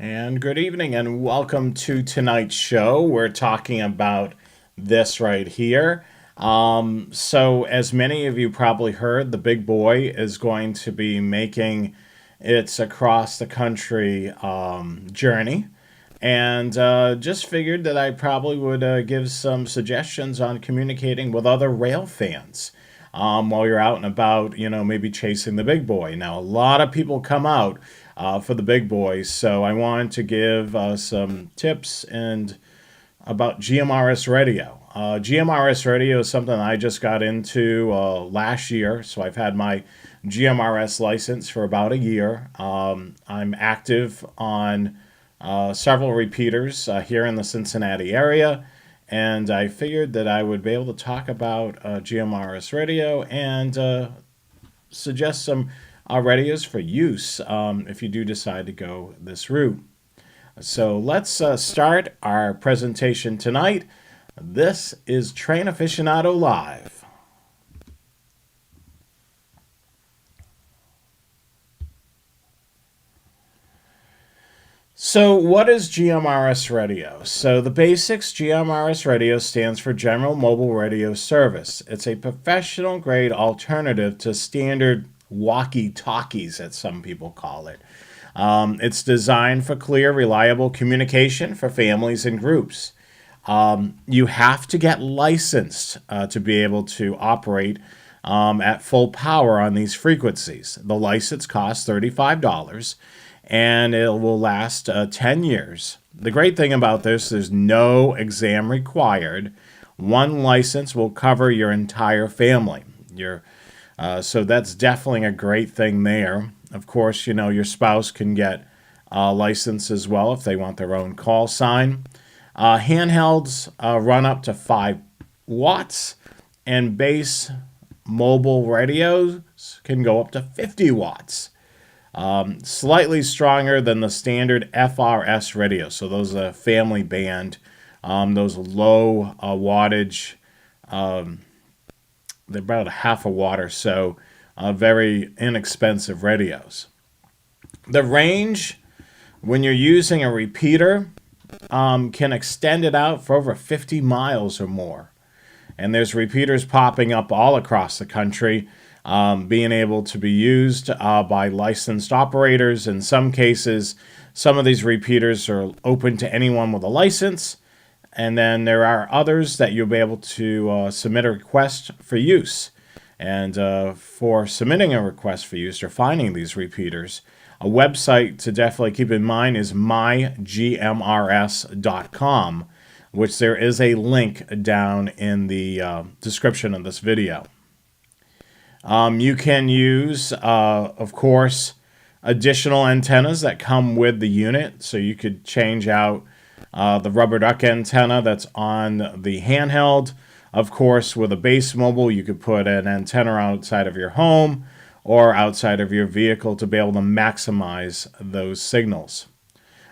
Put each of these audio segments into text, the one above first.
And good evening and welcome to tonight's show. We're talking about this right here. So as many of you probably heard, the big boy is going to be making its across the country journey. And just figured that I probably would give some suggestions on communicating with other rail fans while you're out and about, maybe chasing the big boy. Now, a lot of people come out for the big boys, so I wanted to give some tips and about GMRS radio. GMRS radio is something I just got into last year, so I've had my GMRS license for about a year. I'm active on several repeaters here in the Cincinnati area, and I figured that I would be able to talk about GMRS radio and suggest some radios for use if you do decide to go this route. So let's start our presentation tonight. This is Train Aficionado Live. So what is GMRS radio? So the basics, GMRS radio stands for General Mobile Radio Service. It's a professional grade alternative to standard walkie-talkies, as some people call it. It's designed for clear, reliable communication for families and groups. You have to get licensed to be able to operate at full power on these frequencies. The license costs $35 and it will last 10 years. The great thing about this, there's no exam required. One license will cover your entire family. So that's definitely a great thing there. Of course, your spouse can get a license as well if they want their own call sign. Handhelds run up to 5 watts, and base mobile radios can go up to 50 watts. Slightly stronger than the standard FRS radio. So those are family band, those low wattage, they're about a half a watt or so, very inexpensive radios. The range, when you're using a repeater, can extend it out for over 50 miles or more. And there's repeaters popping up all across the country, being able to be used by licensed operators. In some cases, some of these repeaters are open to anyone with a license. And then there are others that you'll be able to submit a request for use. And for submitting a request for use or finding these repeaters, a website to definitely keep in mind is mygmrs.com, which there is a link down in the description of this video. You can use, of course, additional antennas that come with the unit. So you could change out the rubber duck antenna that's on the handheld. Of course, with a base mobile, you could put an antenna outside of your home or outside of your vehicle to be able to maximize those signals.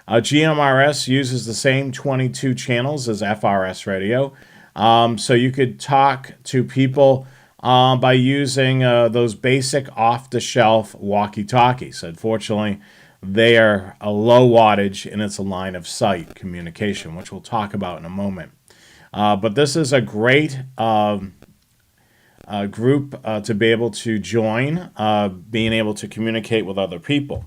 GMRS uses the same 22 channels as FRS radio. So you could talk to people by using those basic off-the-shelf walkie-talkies. Unfortunately, they are a low wattage and it's a line of sight communication, which we'll talk about in a moment. But this is a great group to be able to join, being able to communicate with other people.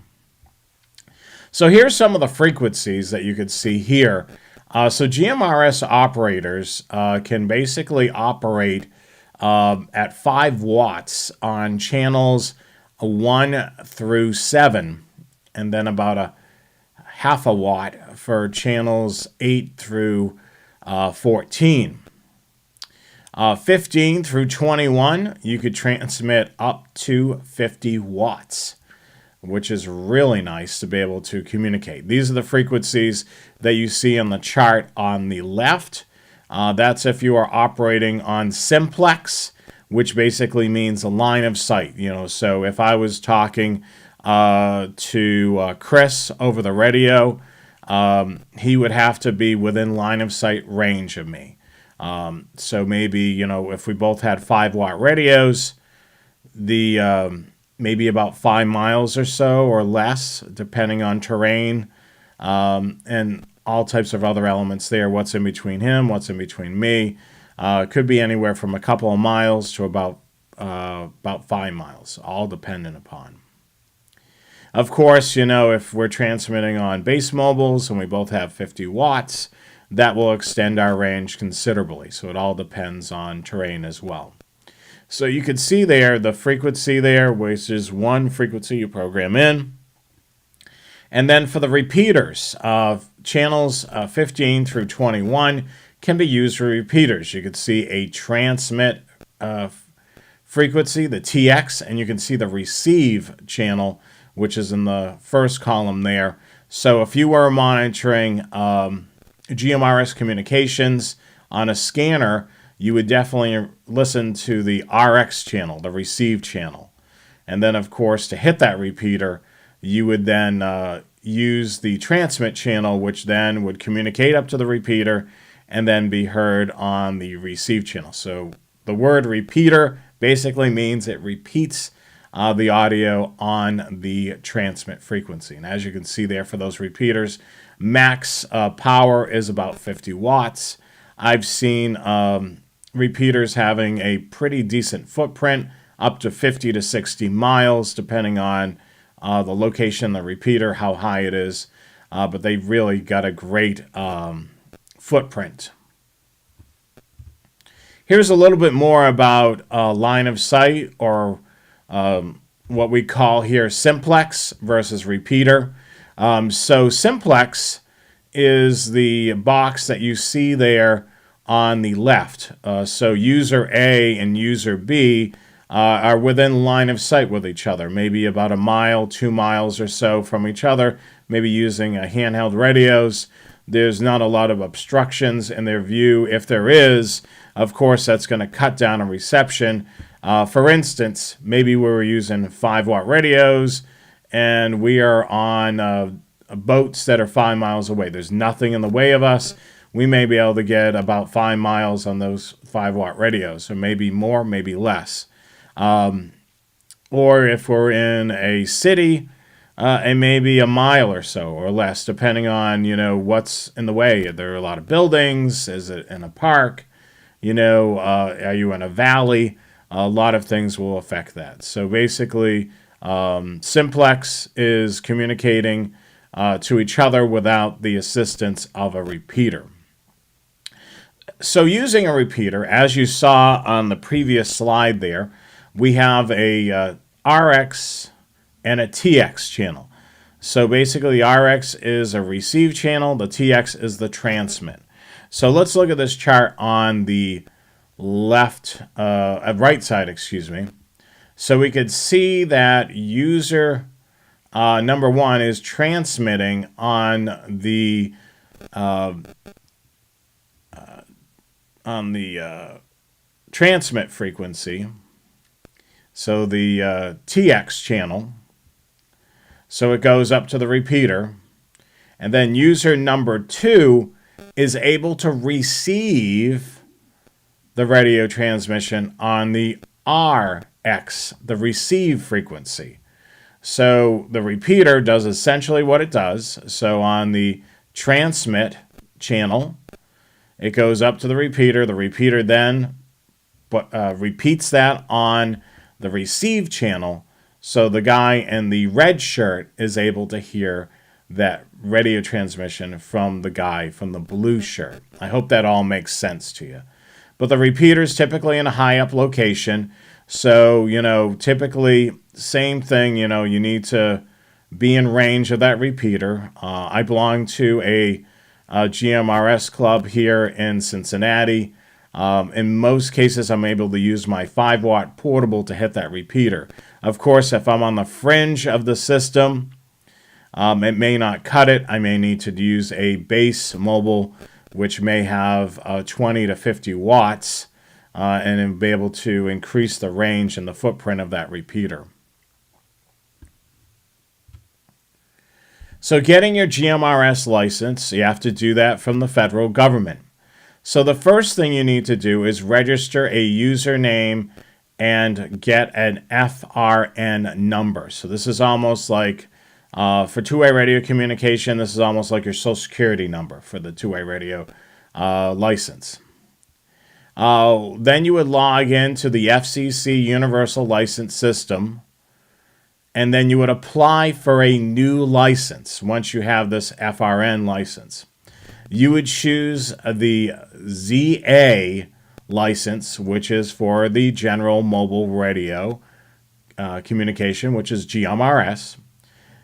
So here's some of the frequencies that you could see here. So GMRS operators can basically operate at 5 watts on channels 1 through 7, and then about a half a watt for channels 8 through 14. 15 through 21, you could transmit up to 50 watts, which is really nice to be able to communicate. These are the frequencies that you see on the chart on the left. That's if you are operating on simplex, which basically means a line of sight. So if I was talking to Chris over the radio, he would have to be within line of sight range of me. So maybe, if we both had 5 watt radios, the maybe about 5 miles or so or less, depending on terrain, and all types of other elements there. What's in between him, what's in between me. It could be anywhere from a couple of miles to about 5 miles, all dependent upon. Of course, if we're transmitting on base mobiles and we both have 50 watts, that will extend our range considerably. So it all depends on terrain as well. So you can see there the frequency there, which is one frequency you program in. And then for the repeaters, channels 15 through 21 can be used for repeaters. You can see a transmit frequency, the TX, and you can see the receive channel, which is in the first column there. So if you were monitoring GMRS communications on a scanner, you would definitely listen to the RX channel, the receive channel. And then, of course, to hit that repeater, you would then use the transmit channel, which then would communicate up to the repeater and then be heard on the receive channel. So the word repeater basically means it repeats the audio on the transmit frequency. And as you can see there for those repeaters, max power is about 50 watts. I've seen repeaters having a pretty decent footprint, up to 50 to 60 miles, depending on the location of the repeater, how high it is. But they've really got a great footprint. Here's a little bit more about line of sight, or what we call here simplex versus repeater. So simplex is the box that you see there on the left. So user A and user B are within line of sight with each other, maybe about a mile, 2 miles or so from each other, maybe using handheld radios. There's not a lot of obstructions in their view. If there is, of course, that's going to cut down on reception. For instance, maybe we were using 5-watt radios and we are on boats that are 5 miles away. There's nothing in the way of us. We may be able to get about 5 miles on those 5-watt radios, or maybe more, maybe less. Or if we're in a city, and maybe a mile or so or less, depending on, what's in the way. Are there a lot of buildings? Is it in a park? Are you in a valley? A lot of things will affect that. So basically, simplex is communicating to each other without the assistance of a repeater. So using a repeater, as you saw on the previous slide there, we have a RX and a TX channel. So basically, the RX is a receive channel, the TX is the transmit. So let's look at this chart on the right side, excuse me. So we could see that user number 1 is transmitting on the transmit frequency. So the TX channel. So it goes up to the repeater. And then user number 2 is able to receive the radio transmission on the RX, the receive frequency. So the repeater does essentially what it does. So on the transmit channel, it goes up to the repeater. The repeater then repeats that on the receive channel. So the guy in the red shirt is able to hear that radio transmission from the guy from the blue shirt. I hope that all makes sense to you. But the repeater is typically in a high up location. So, typically same thing, you need to be in range of that repeater. I belong to a GMRS club here in Cincinnati. In most cases, I'm able to use my 5-watt portable to hit that repeater. Of course, if I'm on the fringe of the system, it may not cut it. I may need to use a base mobile, which may have 20 to 50 watts, and be able to increase the range and the footprint of that repeater. So getting your GMRS license, you have to do that from the federal government. So the first thing you need to do is register a username and get an FRN number. So this is almost like For two-way radio communication, this is almost like your social security number for the two-way radio license. Then you would log into the FCC Universal License System, and then you would apply for a new license once you have this FRN license. You would choose the ZA license, which is for the General Mobile Radio Communication, which is GMRS.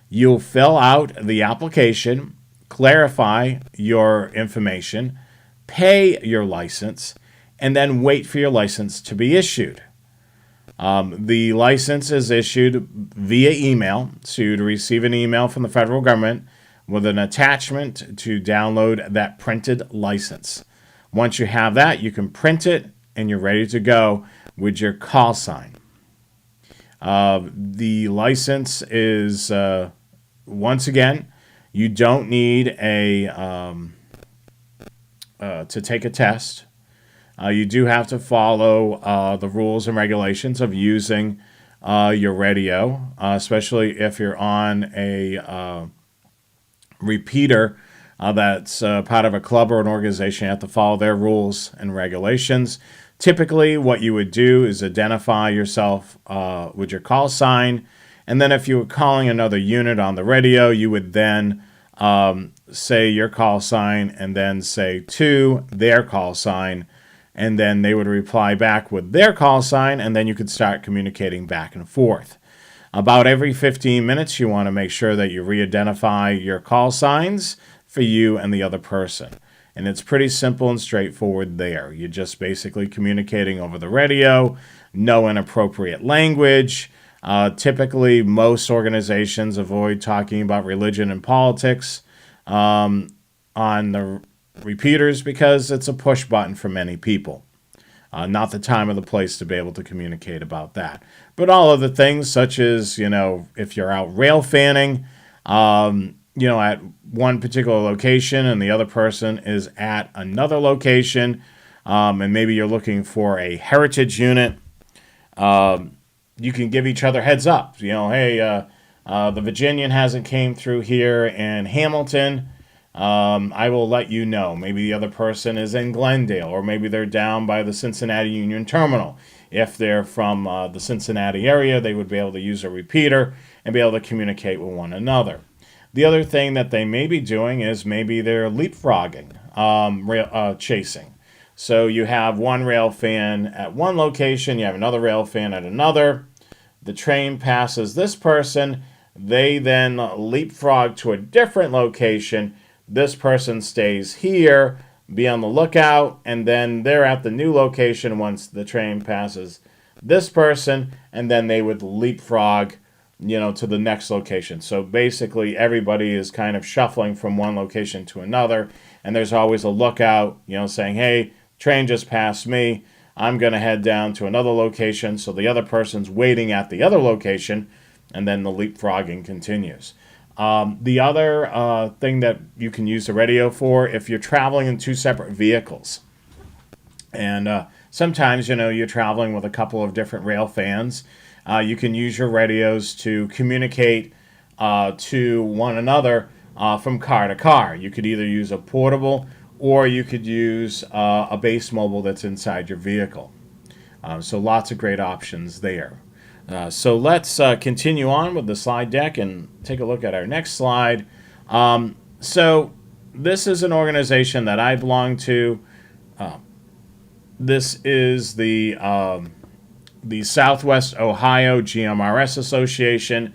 You'll fill out the application, clarify your information, pay your license, and then wait for your license to be issued. The license is issued via email, so you'd receive an email from the federal government with an attachment to download that printed license. Once you have that, you can print it and you're ready to go with your call sign. The license is, once again, you don't need to take a test. You do have to follow the rules and regulations of using your radio, especially if you're on a repeater that's part of a club or an organization. You have to follow their rules and regulations. Typically, what you would do is identify yourself with your call sign, and then if you were calling another unit on the radio, you would then say your call sign and then say to their call sign, and then they would reply back with their call sign, and then you could start communicating back and forth. About every 15 minutes, you want to make sure that you re-identify your call signs for you and the other person. And it's pretty simple and straightforward there. You're just basically communicating over the radio, no inappropriate language. Typically, most organizations avoid talking about religion and politics on the repeaters because it's a push button for many people. Not the time or the place to be able to communicate about that. But all of the things, such as, if you're out railfanning, at one particular location and the other person is at another location, and maybe you're looking for a heritage unit, you can give each other heads up. Hey, the Virginian hasn't came through here in Hamilton. I will let you know. Maybe the other person is in Glendale, or maybe they're down by the Cincinnati Union Terminal. If they're from the Cincinnati area, they would be able to use a repeater and be able to communicate with one another. The other thing that they may be doing is maybe they're leapfrogging, chasing. So you have one rail fan at one location, you have another rail fan at another. The train passes this person, they then leapfrog to a different location. This person stays here, be on the lookout, and then they're at the new location once the train passes this person, and then they would leapfrog, to the next location. So basically, everybody is kind of shuffling from one location to another, and there's always a lookout, saying, hey, train just passed me. I'm going to head down to another location, so the other person's waiting at the other location, and then the leapfrogging continues. The other thing that you can use the radio for, if you're traveling in two separate vehicles, and sometimes, you're traveling with a couple of different rail fans, you can use your radios to communicate to one another from car to car. You could either use a portable or you could use a base mobile that's inside your vehicle. So lots of great options there. So let's continue on with the slide deck and take a look at our next slide. So this is an organization that I belong to. This is the Southwest Ohio GMRS Association,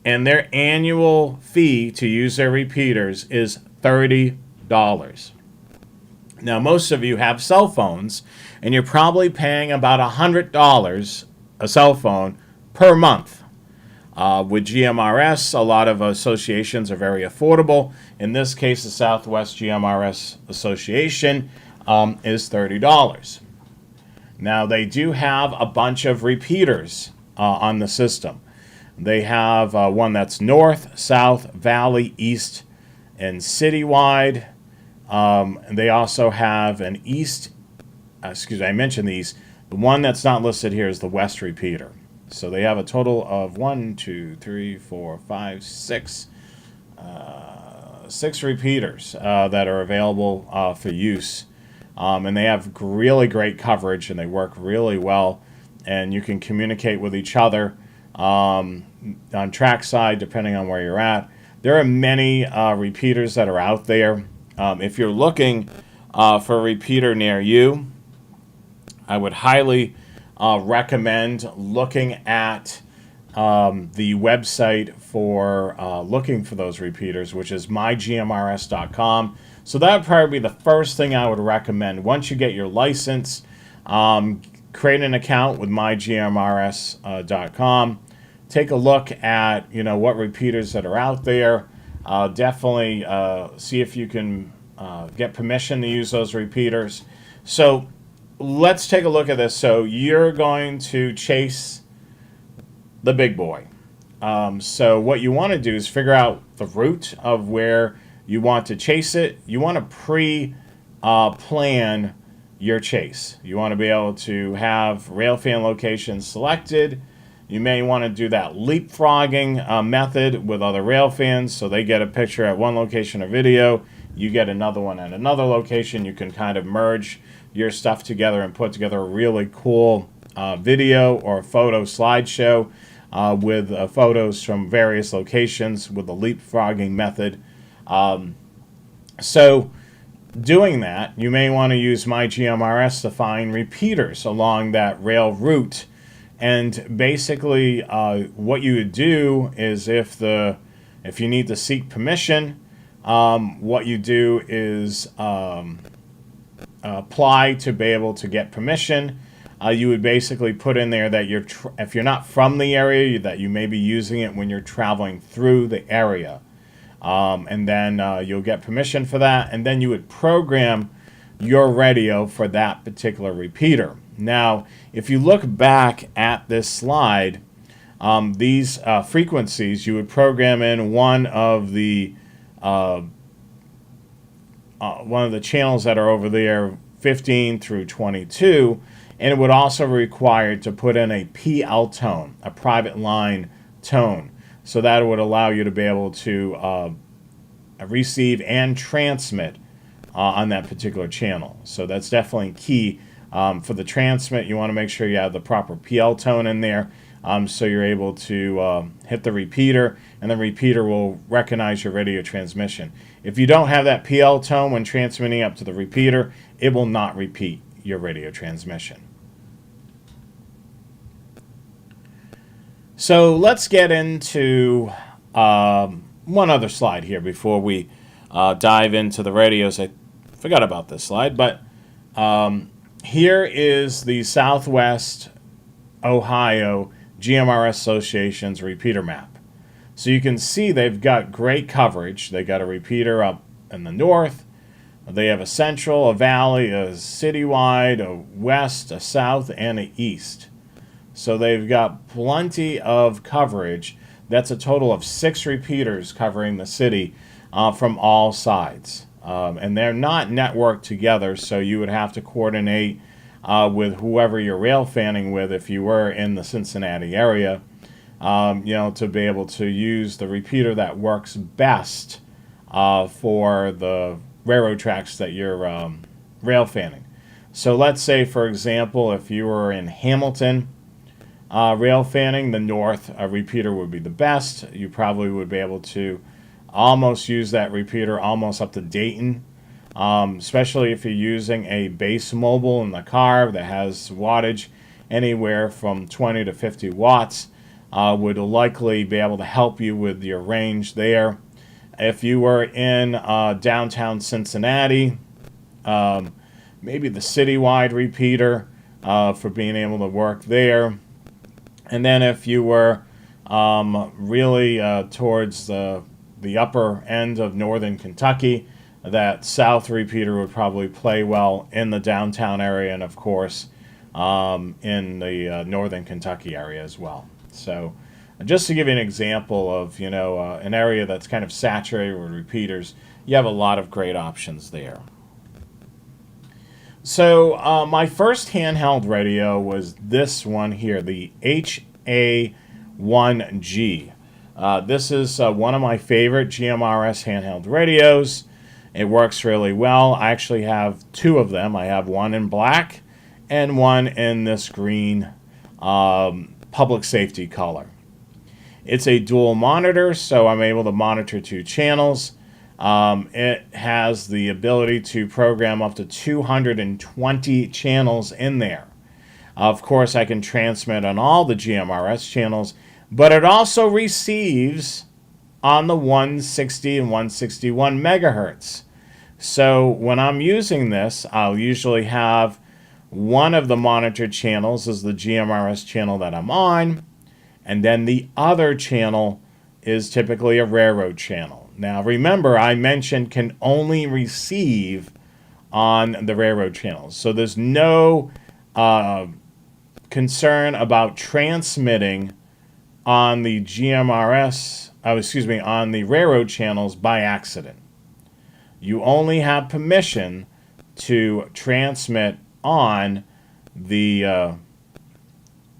and their annual fee to use their repeaters is $30. Now, most of you have cell phones, and you're probably paying about $100 a cell phone per month. With GMRS, a lot of associations are very affordable. In this case, the Southwest GMRS Association is $30. Now, they do have a bunch of repeaters on the system. They have one that's north, south, valley, east, and citywide. They also have an east, I mentioned these. The one that's not listed here is the west repeater. So they have a total of 6 repeaters that are available for use. And they have really great coverage, and they work really well. And you can communicate with each other on trackside, depending on where you're at. There are many repeaters that are out there. If you're looking for a repeater near you, I would highly recommend looking at the website for looking for those repeaters, which is mygmrs.com. So that would probably be the first thing I would recommend. Once you get your license, create an account with mygmrs.com. Take a look at what repeaters that are out there. Definitely see if you can get permission to use those repeaters. So let's take a look at this. So you're going to chase the big boy. So what you want to do is figure out the route of where you want to chase it. You want to plan your chase. You want to be able to have railfan locations selected. You may want to do that leapfrogging method with other railfans, so they get a picture at one location or video, you get another one at another location. You can kind of merge your stuff together and put together a really cool video or photo slideshow with photos from various locations with the leapfrogging method. So doing that, you may want to use MyGMRS to find repeaters along that rail route. And basically, what you would do is if you need to seek permission, what you do is apply to be able to get permission. You would basically put in there that if you're not from the area, that you may be using it when you're traveling through the area. And then you'll get permission for that, and then you would program your radio for that particular repeater. Now, if you look back at this slide, these frequencies, you would program in one of the channels that are over there, 15 through 22, and it would also require to put in a PL tone, a private line tone. So that would allow you to be able to receive and transmit on that particular channel. So that's definitely key. For the transmit, you want to make sure you have the proper PL tone in there, so you're able to hit the repeater, and the repeater will recognize your radio transmission. If you don't have that PL tone when transmitting up to the repeater, it will not repeat your radio transmission. So let's get into one other slide here before we dive into the radios. I forgot about this slide, but here is the Southwest Ohio GMRS Association's repeater map. So you can see they've got great coverage. They got a repeater up in the north. They have a central, a valley, a citywide, a west, a south, and an east. So they've got plenty of coverage. That's a total of 6 repeaters covering the city from all sides. And they're not networked together, so you would have to coordinate with whoever you're railfanning with if you were in the Cincinnati area, to be able to use the repeater that works best for the railroad tracks that you're railfanning. So let's say, for example, if you were in Hamilton railfanning, the north repeater would be the best. You probably would be able to almost use that repeater almost up to Dayton, especially if you're using a base mobile in the car that has wattage anywhere from 20 to 50 watts, would likely be able to help you with your range there. If you were in downtown Cincinnati, maybe the citywide repeater for being able to work there. And then if you were really towards the upper end of northern Kentucky, that south repeater would probably play well in the downtown area, and of course in the northern Kentucky area as well. So just to give you an example of an area that's kind of saturated with repeaters, you have a lot of great options there. So my first handheld radio was this one here, the A1G. This is one of my favorite GMRS handheld radios. It works really well. I actually have two of them. I have one in black and one in this green public safety color. It's a dual monitor, so I'm able to monitor two channels. It has the ability to program up to 220 channels in there. Of course, I can transmit on all the GMRS channels, but it also receives on the 160 and 161 megahertz. So when I'm using this, I'll usually have one of the monitor channels is the GMRS channel that I'm on, and then the other channel is typically a railroad channel. Now remember, I mentioned can only receive on the railroad channels. So there's no concern about transmitting on the GMRS, on the railroad channels by accident. You only have permission to transmit on the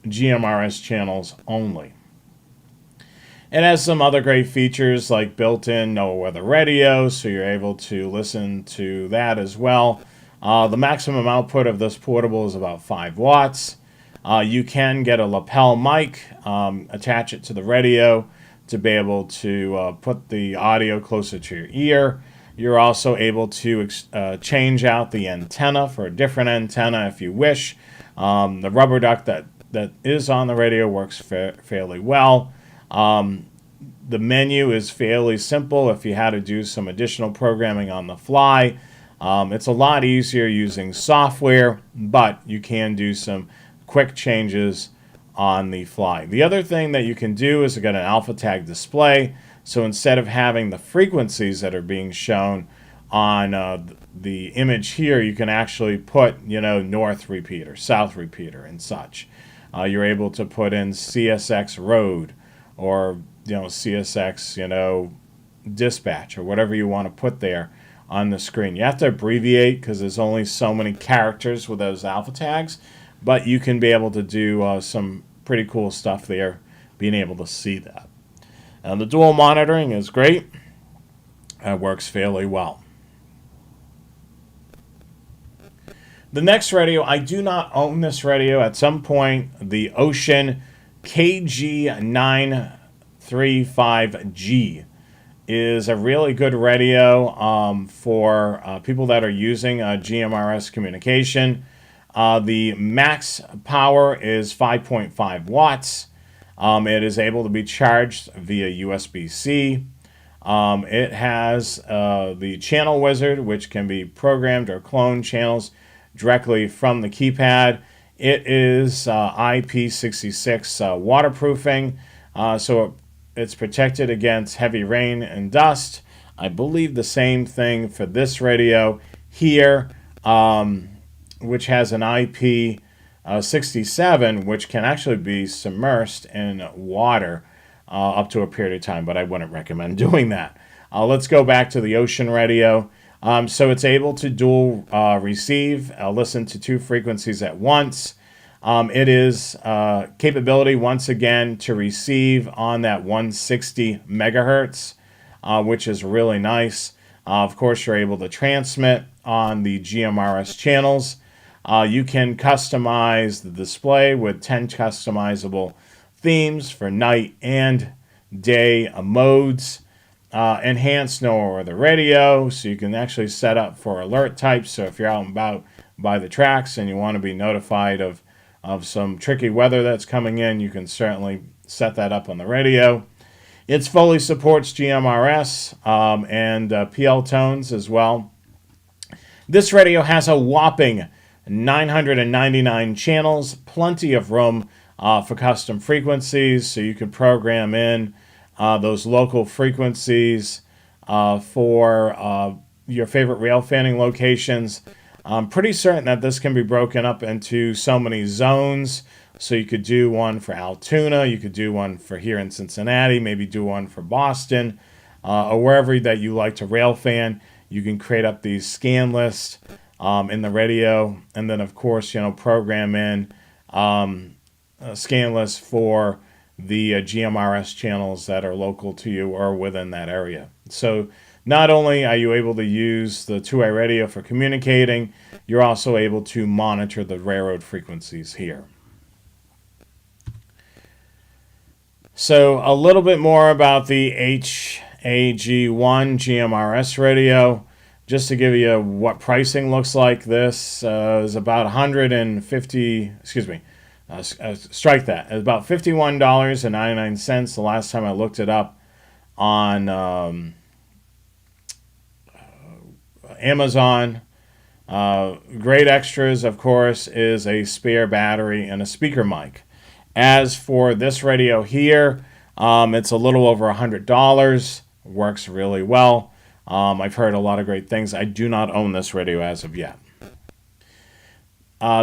GMRS channels only. It has some other great features like built-in no weather radio, so you're able to listen to that as well. The maximum output of this portable is about 5 watts. You can get a lapel mic, attach it to the radio to be able to put the audio closer to your ear. You're also able to change out the antenna for a different antenna if you wish. The rubber duck that is on the radio works fairly well. The menu is fairly simple if you had to do some additional programming on the fly. It's a lot easier using software, but you can do some quick changes on the fly. The other thing that you can do is get an alpha tag display. So instead of having the frequencies that are being shown on the image here, you can actually put, north repeater, south repeater, and such. You're able to put in CSX road or, CSX, dispatch or whatever you want to put there on the screen. You have to abbreviate because there's only so many characters with those alpha tags, but you can be able to do some pretty cool stuff there, being able to see that. And the dual monitoring is great. It works fairly well. The next radio, I do not own this radio. At some point, the Ocean KG935G is a really good radio for people that are using GMRS communication. The max power is 5.5 watts. It is able to be charged via USB-C. It has the channel wizard, which can be programmed or cloned channels directly from the keypad. It is IP66 waterproofing, so it's protected against heavy rain and dust. I believe the same thing for this radio here, which has an IP67, which can actually be submersed in water up to a period of time, but I wouldn't recommend doing that. Let's go back to the Ocean radio. So it's able to dual receive, listen to two frequencies at once. It is capability, once again, to receive on that 160 megahertz, which is really nice. Of course, you're able to transmit on the GMRS channels. You can customize the display with 10 customizable themes for night and day modes. Enhance know where the radio, so you can actually set up for alert types. So if you're out and about by the tracks and you want to be notified of some tricky weather that's coming in, you can certainly set that up on the radio. It fully supports GMRS and PL tones as well. This radio has a whopping 999 channels, plenty of room for custom frequencies, so you can program in those local frequencies for your favorite railfanning locations. I'm pretty certain that this can be broken up into so many zones. So you could do one for Altoona, you could do one for here in Cincinnati, maybe do one for Boston, or wherever that you like to railfan. You can create up these scan lists in the radio, and then of course, program in scan list for the GMRS channels that are local to you or within that area. So not only are you able to use the two-way radio for communicating, you're also able to monitor the railroad frequencies here. So a little bit more about the HAG1 GMRS radio. Just to give you what pricing looks like, this is about 150, excuse me, strike that. It's about $51.99 the last time I looked it up on Amazon. Great extras, of course, is a spare battery and a speaker mic. As for this radio here, it's a little over $100. Works really well. I've heard a lot of great things. I do not own this radio as of yet.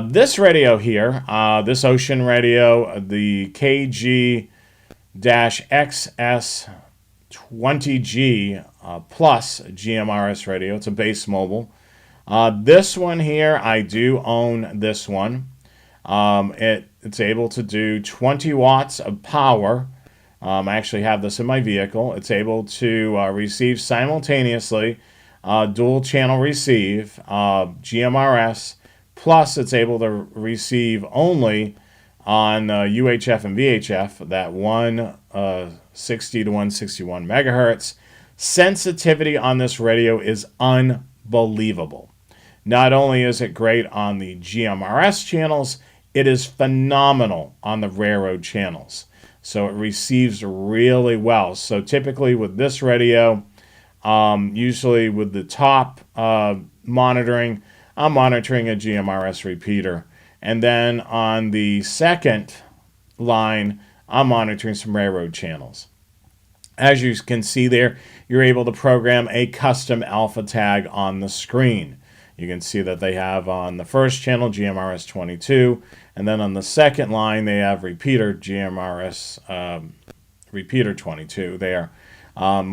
This radio here, this Ocean radio, the KG-XS20G Plus GMRS radio. It's a base mobile. This one here, I do own this one. It's able to do 20 watts of power. I actually have this in my vehicle. It's able to receive simultaneously, dual channel receive, GMRS, plus it's able to receive only on UHF and VHF, that 160 to 161 megahertz. Sensitivity on this radio is unbelievable. Not only is it great on the GMRS channels, it is phenomenal on the railroad channels. So it receives really well. So typically with this radio, usually with the top monitoring, I'm monitoring a GMRS repeater. And then on the second line, I'm monitoring some railroad channels. As you can see there, you're able to program a custom alpha tag on the screen. You can see that they have on the first channel GMRS 22, and then on the second line they have repeater GMRS repeater 22 there,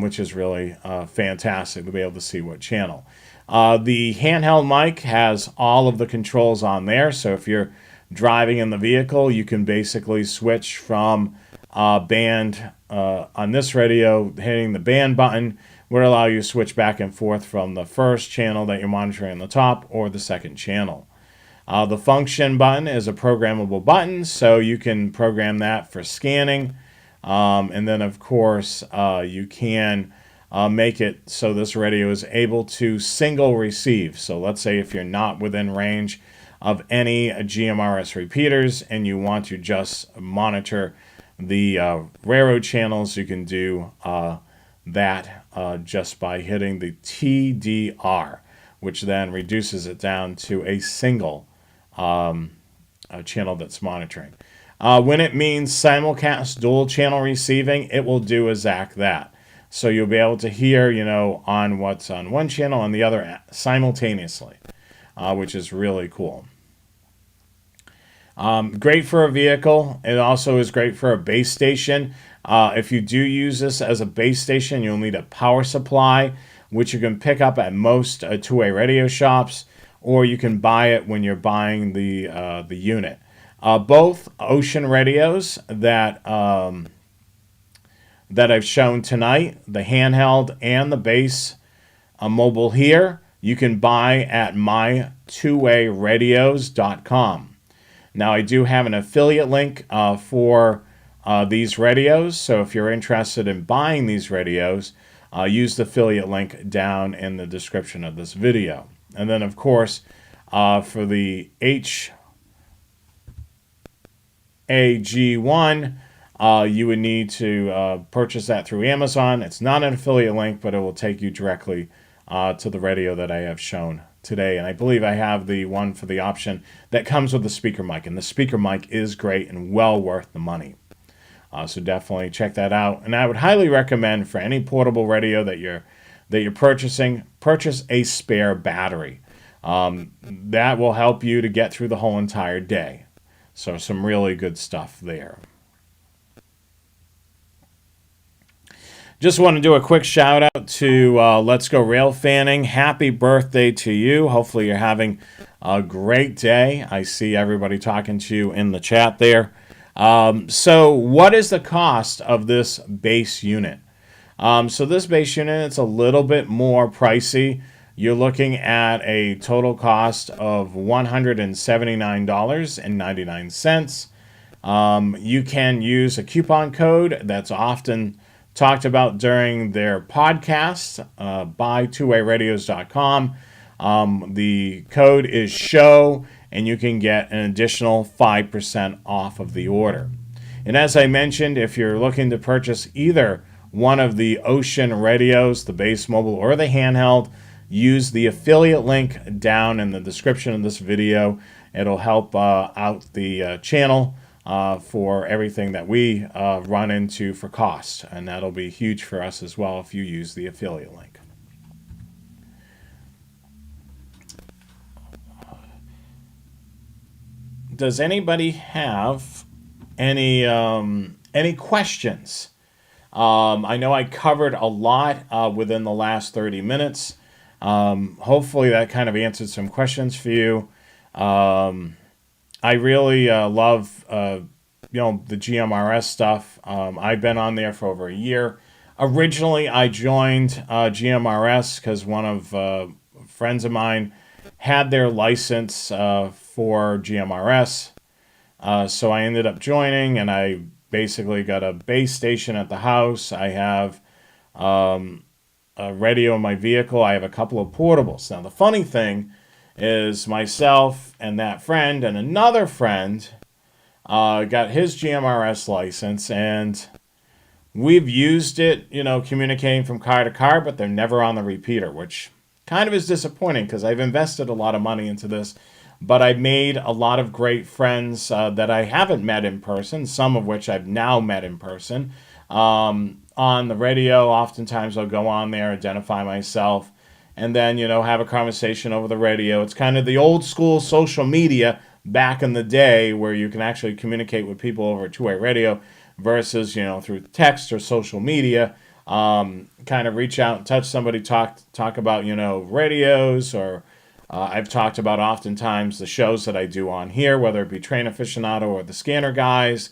which is really fantastic to be able to see what channel. The handheld mic has all of the controls on there, so if you're driving in the vehicle, you can basically switch from band on this radio. Hitting the band button would allow you to switch back and forth from the first channel that you're monitoring on the top or the second channel. The function button is a programmable button, so you can program that for scanning. And then, of course, you can make it so this radio is able to single receive. So let's say if you're not within range of any GMRS repeaters and you want to just monitor the railroad channels, you can do that just by hitting the TDR, which then reduces it down to a single channel that's monitoring. When it means simulcast dual channel receiving, it will do exact that. So you'll be able to hear, on what's on one channel and the other simultaneously, which is really cool. Great for a vehicle. It also is great for a base station. If you do use this as a base station, you'll need a power supply, which you can pick up at most two-way radio shops, or you can buy it when you're buying the unit. Both Ocean radios that I've shown tonight, the handheld and the base mobile here, you can buy at mytwowayradios.com. Now, I do have an affiliate link for these radios, so if you're interested in buying these radios, use the affiliate link down in the description of this video. And then, of course, for the HAG1, you would need to purchase that through Amazon. It's not an affiliate link, but it will take you directly to the radio that I have shown today. And I believe I have the one for the option that comes with the speaker mic. And the speaker mic is great and well worth the money. So definitely check that out. And I would highly recommend for any portable radio that you're purchasing, purchase a spare battery. That will help you to get through the whole entire day. So some really good stuff there. Just want to do a quick shout out to Let's Go Railfanning. Happy birthday to you. Hopefully you're having a great day. I see everybody talking to you in the chat there. So what is the cost of this base unit? So this base unit, it's a little bit more pricey. You're looking at a total cost of $179.99. You can use a coupon code that's often talked about during their podcast, by twowayradios.com. The code is SHOW, and you can get an additional 5% off of the order. And as I mentioned, if you're looking to purchase either one of the Ocean radios, the base mobile or the handheld, use the affiliate link down in the description of this video. It'll help out the channel for everything that we run into for cost, and that'll be huge for us as well if you use the affiliate link. Does anybody have any questions? I know I covered a lot within the last 30 minutes. Hopefully that kind of answered some questions for you. I really love the GMRS stuff. I've been on there for over a year. Originally, I joined GMRS because one of friends of mine had their license for GMRS. So I ended up joining, and I basically got a base station at the house. I have a radio in my vehicle. I have a couple of portables. Now, the funny thing is myself and that friend and another friend got his GMRS license, and we've used it, communicating from car to car, but they're never on the repeater, which kind of is disappointing because I've invested a lot of money into this. But I made a lot of great friends that I haven't met in person, some of which I've now met in person. On the radio, oftentimes I'll go on there, identify myself, and then, have a conversation over the radio. It's kind of the old school social media back in the day where you can actually communicate with people over two-way radio versus, through text or social media. Kind of reach out and touch somebody, talk about, radios, or I've talked about oftentimes the shows that I do on here, whether it be Train Aficionado or the Scanner Guys,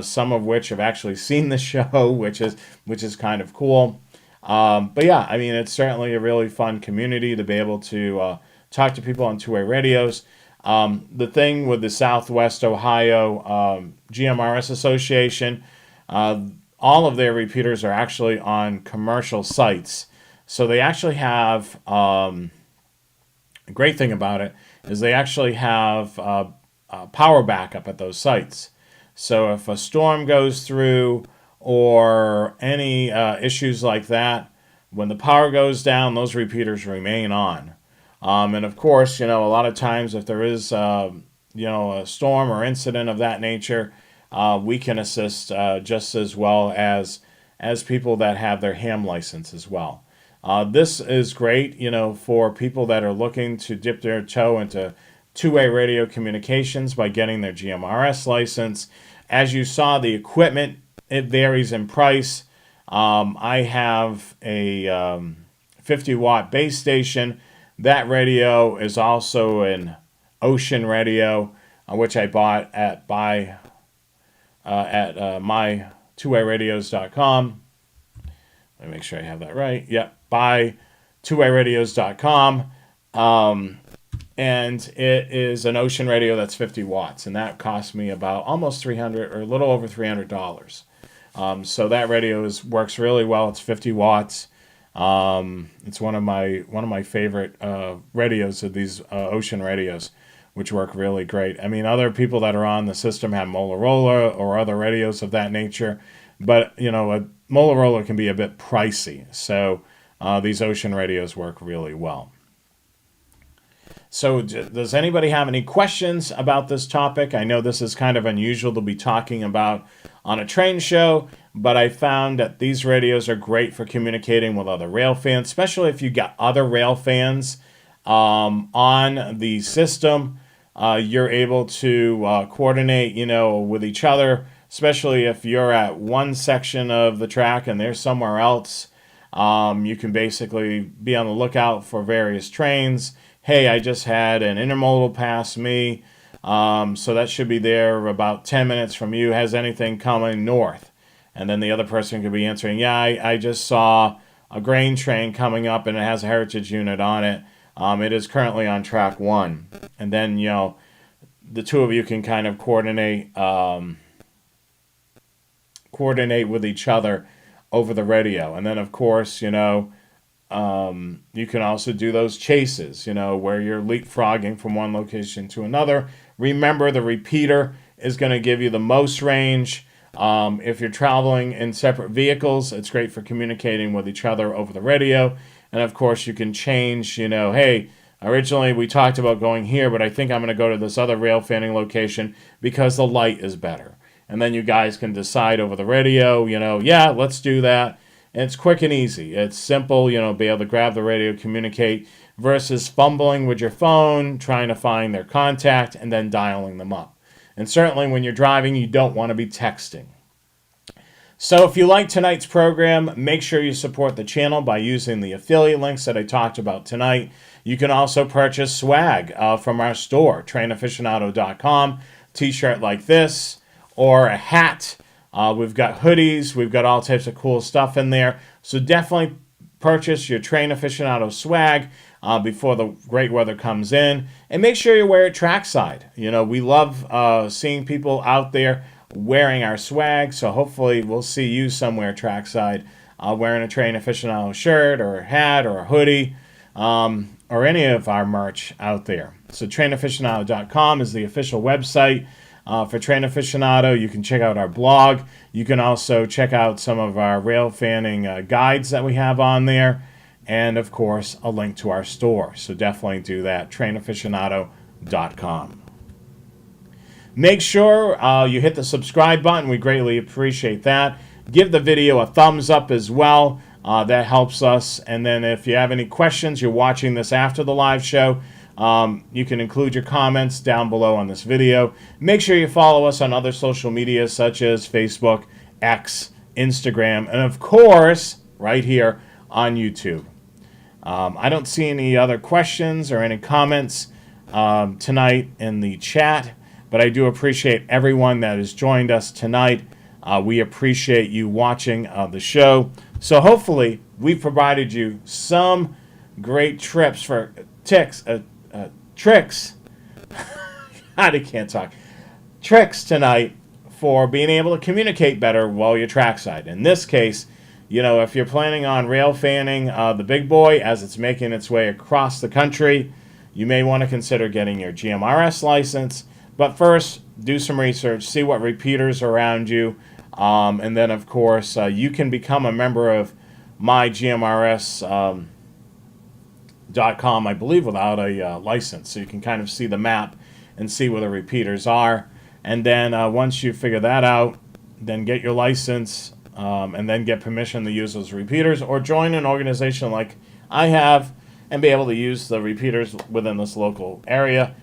some of which have actually seen the show, which is kind of cool. But yeah, I mean, it's certainly a really fun community to be able to talk to people on two-way radios. The thing with the Southwest Ohio GMRS Association, all of their repeaters are actually on commercial sites. So they actually have, the great thing about it is they actually have power backup at those sites. So if a storm goes through or any issues like that, when the power goes down, those repeaters remain on. And of course, a lot of times if there is, a storm or incident of that nature, we can assist just as well as people that have their ham license as well. This is great, for people that are looking to dip their toe into two-way radio communications by getting their GMRS license. As you saw, the equipment, it varies in price. I have a 50-watt base station. That radio is also an Ocean radio, which I bought at my twowayradios.com. Let me make sure I have that right. Yep, by twowayradios.com. And it is an Ocean radio that's 50 watts, and that cost me about almost $300 or a little over $300. So that radio works really well. It's 50 watts. It's one of my favorite radios of these Ocean radios, which work really great. I mean, other people that are on the system have Motorola or other radios of that nature, but a Motorola can be a bit pricey. So these Ocean radios work really well. So does anybody have any questions about this topic? I know this is kind of unusual to be talking about on a train show, but I found that these radios are great for communicating with other rail fans, especially if you got other rail fans on the system. You're able to coordinate, with each other, especially if you're at one section of the track and they're somewhere else. You can basically be on the lookout for various trains. Hey, I just had an intermodal pass me. So that should be there about 10 minutes from you. Has anything coming north? And then the other person could be answering, yeah, I just saw a grain train coming up and it has a heritage unit on it. It is currently on track 1. And then, the two of you can kind of coordinate with each other over the radio. And then, of course, you can also do those chases, where you're leapfrogging from one location to another. Remember, the repeater is going to give you the most range. If you're traveling in separate vehicles, it's great for communicating with each other over the radio. And of course, you can change, hey, originally we talked about going here, but I think I'm going to go to this other rail fanning location because the light is better. And then you guys can decide over the radio, yeah, let's do that. And it's quick and easy. It's simple, be able to grab the radio, communicate, versus fumbling with your phone, trying to find their contact, and then dialing them up. And certainly when you're driving, you don't want to be texting. So if you like tonight's program, make sure you support the channel by using the affiliate links that I talked about tonight. You can also purchase swag from our store, trainaficionado.com, t-shirt like this, or a hat. We've got hoodies. We've got all types of cool stuff in there. So definitely purchase your Train Aficionado swag before the great weather comes in. And make sure you wear it trackside. We love seeing people out there wearing our swag. So hopefully we'll see you somewhere trackside wearing a Train Aficionado shirt or a hat or a hoodie or any of our merch out there. So trainaficionado.com is the official website. For Train Aficionado, you can check out our blog. You can also check out some of our rail fanning guides that we have on there. And, of course, a link to our store. So definitely do that, trainaficionado.com. Make sure you hit the subscribe button. We greatly appreciate that. Give the video a thumbs up as well. That helps us. And then if you have any questions, you're watching this after the live show, you can include your comments down below on this video. Make sure you follow us on other social media such as Facebook, X, Instagram, and of course, right here on YouTube. I don't see any other questions or any comments tonight in the chat, but I do appreciate everyone that has joined us tonight. We appreciate you watching the show. So hopefully we've provided you some great tricks. I can't talk. Tricks tonight for being able to communicate better while you're trackside. In this case, if you're planning on rail fanning the big boy as it's making its way across the country, you may want to consider getting your GMRS license. But first, do some research, see what repeaters are around you, and then, of course, you can become a member of my GMRS .com, I believe, without a license. So you can kind of see the map and see where the repeaters are. And then once you figure that out, then get your license and then get permission to use those repeaters, or join an organization like I have and be able to use the repeaters within this local area.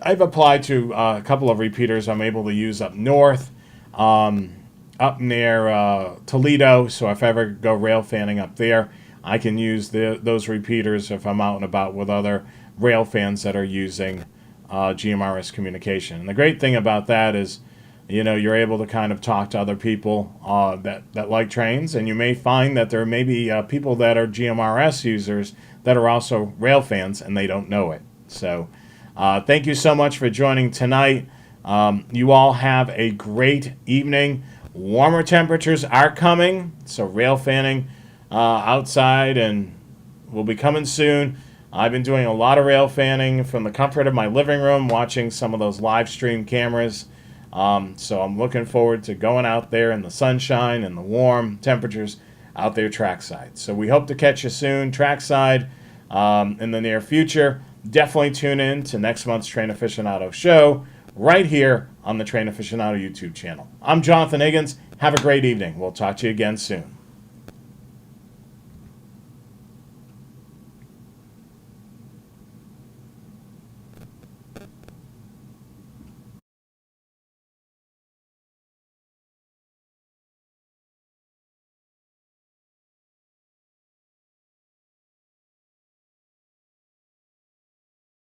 I've applied to a couple of repeaters I'm able to use up north, up near Toledo. So if I ever go rail fanning up there, I can use those repeaters if I'm out and about with other rail fans that are using GMRS communication. And the great thing about that is, you're able to kind of talk to other people that like trains, and you may find that there may be people that are GMRS users that are also rail fans, and they don't know it. So thank you so much for joining tonight. You all have a great evening. Warmer temperatures are coming, so rail fanning outside and will be coming soon. I've been doing a lot of rail fanning from the comfort of my living room, watching some of those live stream cameras. So I'm looking forward to going out there in the sunshine and the warm temperatures out there trackside. So we hope to catch you soon trackside in the near future. Definitely tune in to next month's Train Aficionado show right here on the Train Aficionado YouTube channel. I'm Jonathan Higgins. Have a great evening. We'll talk to you again soon.